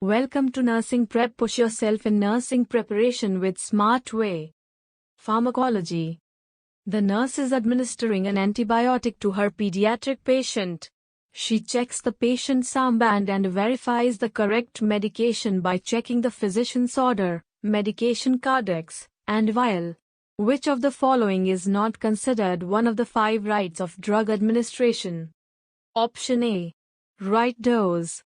Welcome to Nursing Prep. Push yourself in nursing preparation with smart way. Pharmacology. The nurse is administering an antibiotic to her pediatric patient. She checks the patient's armband and verifies the correct medication by checking the physician's order, medication kardex, and vial. Which of the following is not considered one of the 5 rights of drug administration? Option A. Right dose.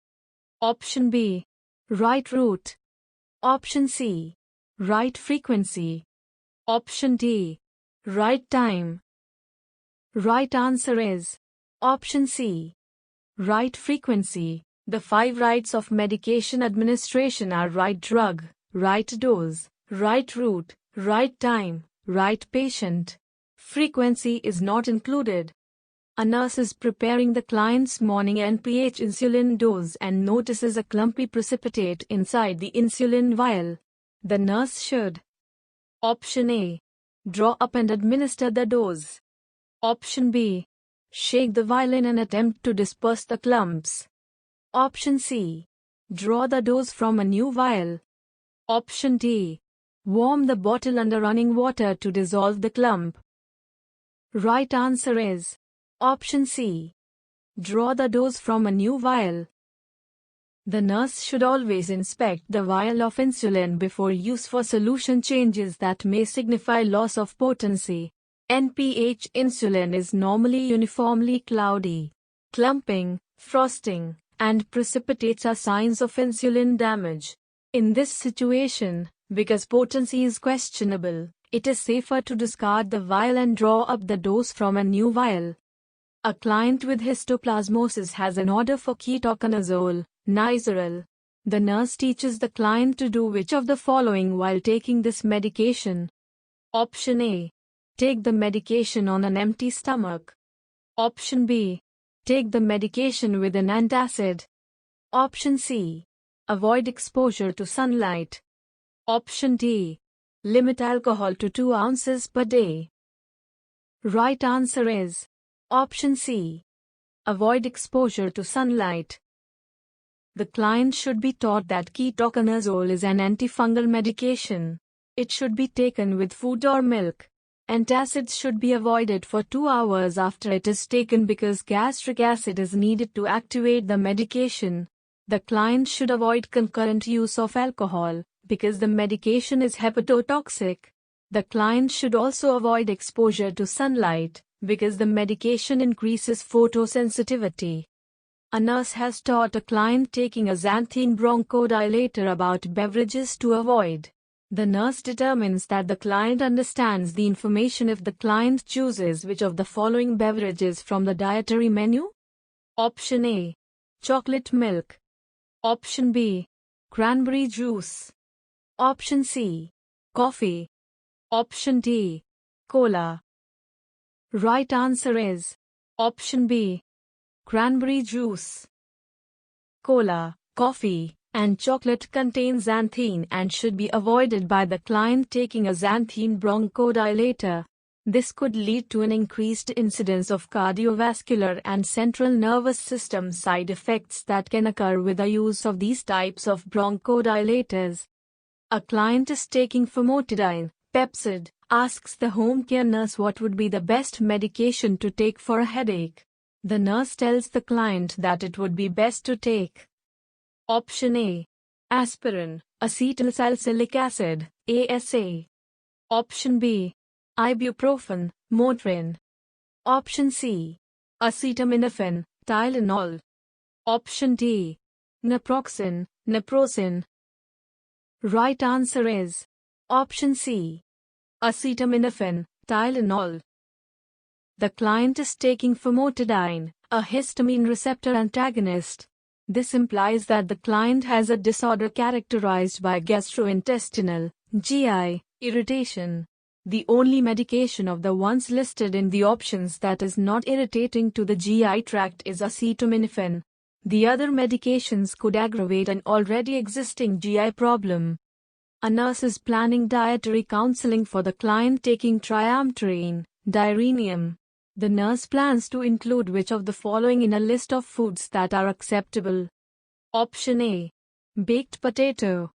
Option B. Right route. Option C. Right frequency. Option D. Right time. Right answer is option C. Right frequency. The 5 rights of medication administration are right drug, right dose, right route, right time, right patient. Frequency is not included. A nurse is preparing the client's morning NPH insulin dose and notices a clumpy precipitate inside the insulin vial. The nurse should: Option A. Draw up and administer the dose. Option B. Shake the vial in an attempt to disperse the clumps. Option C. Draw the dose from a new vial. Option D. Warm the bottle under running water to dissolve the clump. Right answer is option C. Draw the dose from a new vial. The nurse should always inspect the vial of insulin before use for solution changes that may signify loss of potency. NPH insulin is normally uniformly cloudy. Clumping, frosting, and precipitates are signs of insulin damage. In this situation, because potency is questionable, it is safer to discard the vial and draw up the dose from a new vial. A client with histoplasmosis has an order for ketoconazole, Nizoral. The nurse teaches the client to do which of the following while taking this medication? Option A. Take the medication on an empty stomach. Option B. Take the medication with an antacid. Option C. Avoid exposure to sunlight. Option D. Limit alcohol to 2 ounces per day. Right answer is option C. Avoid exposure to sunlight. The client should be taught that ketoconazole is an antifungal medication. It should be taken with food or milk. Antacids should be avoided for 2 hours after it is taken because gastric acid is needed to activate the medication. The client should avoid concurrent use of alcohol because the medication is hepatotoxic. The client should also avoid exposure to sunlight because the medication increases photosensitivity. A nurse has taught a client taking a xanthine bronchodilator about beverages to avoid. The nurse determines that the client understands the information if the client chooses which of the following beverages from the dietary menu? Option A. Chocolate milk. Option B. Cranberry juice. Option C. Coffee. Option D. Cola. Right answer is option B. Cranberry juice. Cola, coffee, and chocolate contain xanthine and should be avoided by the client taking a xanthine bronchodilator. This could lead to an increased incidence of cardiovascular and central nervous system side effects that can occur with the use of these types of bronchodilators. A client is taking famotidine, Pepcid, asks the home care nurse what would be the best medication to take for a headache. The nurse tells the client that it would be best to take Option A. Aspirin, acetylsalicylic acid, ASA. Option B. Ibuprofen, Motrin. Option C. Acetaminophen, Tylenol. Option D. Naproxen, Naproxen. Right answer is option C. Acetaminophen, Tylenol. The client is taking famotidine, a histamine receptor antagonist. This implies that the client has a disorder characterized by gastrointestinal, GI, irritation. The only medication of the ones listed in the options that is not irritating to the GI tract is acetaminophen. The other medications could aggravate an already existing GI problem. A nurse is planning dietary counseling for the client taking triamterene, diarrhenium. The nurse plans to include which of the following in a list of foods that are acceptable? Option A. baked potato.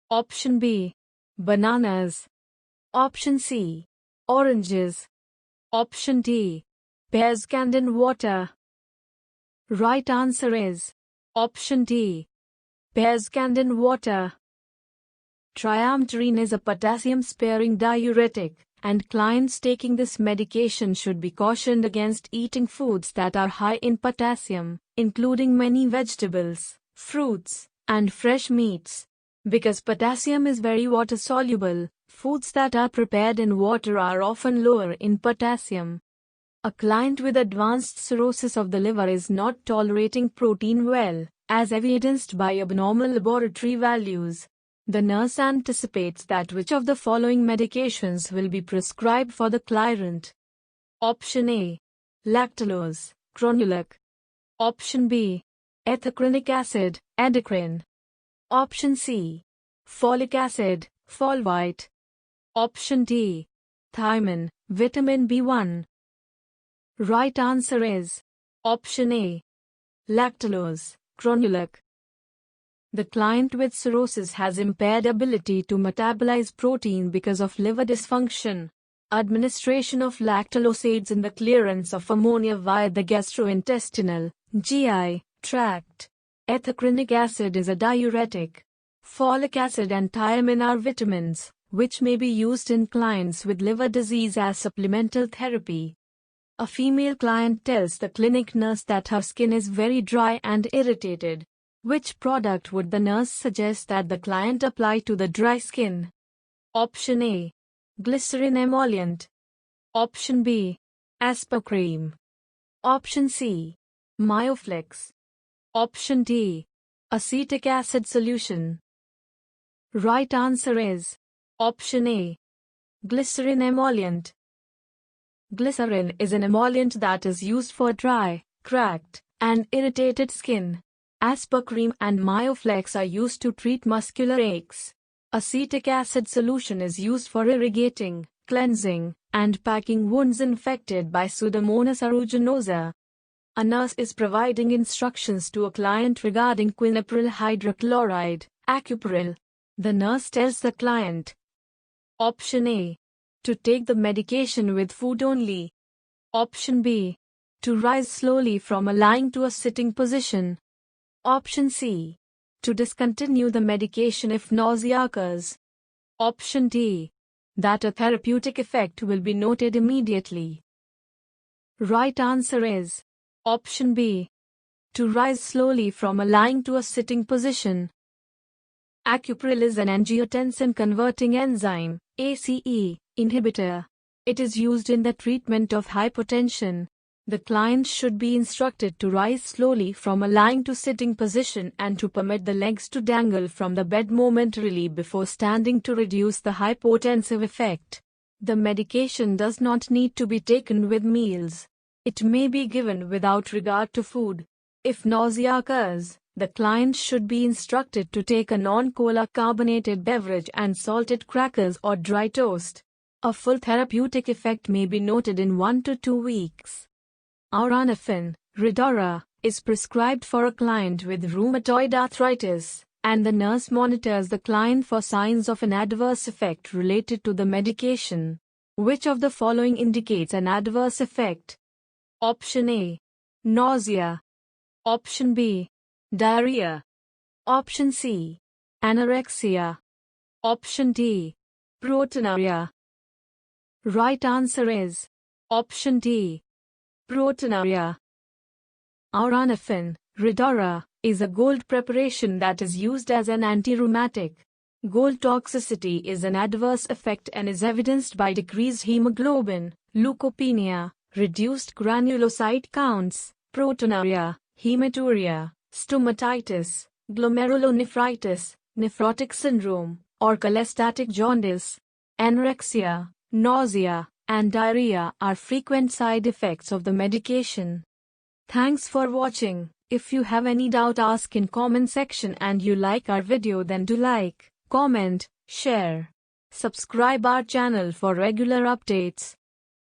Option B, bananas. Option C, oranges. Option D, pears canned in water. Right answer is option D, pears canned in water. Triamterene is a potassium-sparing diuretic, and clients taking this medication should be cautioned against eating foods that are high in potassium, including many vegetables, fruits, and fresh meats. Because potassium is very water-soluble, foods that are prepared in water are often lower in potassium. A client with advanced cirrhosis of the liver is not tolerating protein well, as evidenced by abnormal laboratory values. The nurse anticipates that which of the following medications will be prescribed for the client. Option A, lactulose, Cronulac. Option B, ethacrynic acid, Edicrin. Option C, folic acid, Folvite. Option D, thiamine, vitamin B1. Right answer is option A, lactulose, Cronulac. The client with cirrhosis has impaired ability to metabolize protein because of liver dysfunction. Administration of lactulose aids in the clearance of ammonia via the gastrointestinal (GI) tract. Ethacrynic acid is a diuretic. Folic acid and thiamine are vitamins, which may be used in clients with liver disease as supplemental therapy. A female client tells the clinic nurse that her skin is very dry and irritated. Which product would the nurse suggest that the client apply to the dry skin? Option A, glycerin emollient. Option B, aspercreme. Option C, Mioflex. Option D, acetic acid solution. Right answer is option A, glycerin emollient. Glycerin is an emollient that is used for dry, cracked, and irritated skin. Aspercreme and Mioflex are used to treat muscular aches. Acetic acid solution is used for irrigating, cleansing, and packing wounds infected by Pseudomonas aeruginosa. A nurse is providing instructions to a client regarding quinupryl hydrochloride, Acupryl. The nurse tells the client, option A, to take the medication with food only. Option B, to rise slowly from a lying to a sitting position. Option C, to discontinue the medication if nausea occurs. Option D, that a therapeutic effect will be noted immediately. Right answer is option B, to rise slowly from a lying to a sitting position. Acupryl is an angiotensin-converting enzyme, ACE, inhibitor. It is used in the treatment of hypotension. The client should be instructed to rise slowly from a lying to sitting position and to permit the legs to dangle from the bed momentarily before standing to reduce the hypotensive effect. The medication does not need to be taken with meals. It may be given without regard to food. If nausea occurs, the client should be instructed to take a non-cola carbonated beverage and salted crackers or dry toast. A full therapeutic effect may be noted in 1 to 2 weeks. Auranofin, Ridora, is prescribed for a client with rheumatoid arthritis, and the nurse monitors the client for signs of an adverse effect related to the medication. Which of the following indicates an adverse effect? Option A, nausea. Option B, diarrhea. Option C, anorexia. Option D, proteinuria. Right answer is option D, proteinuria. Auranofin, Ridora, is a gold preparation that is used as an anti-rheumatic. Gold toxicity is an adverse effect and is evidenced by decreased hemoglobin, leukopenia, reduced granulocyte counts, proteinuria, hematuria, stomatitis, glomerulonephritis, nephrotic syndrome, or cholestatic jaundice. Anorexia, nausea, and diarrhea are frequent side effects of the medication. Thanks for watching. If you have any doubt, ask in comment section, and you like our video, then do like, comment, share. Subscribe our channel for regular updates.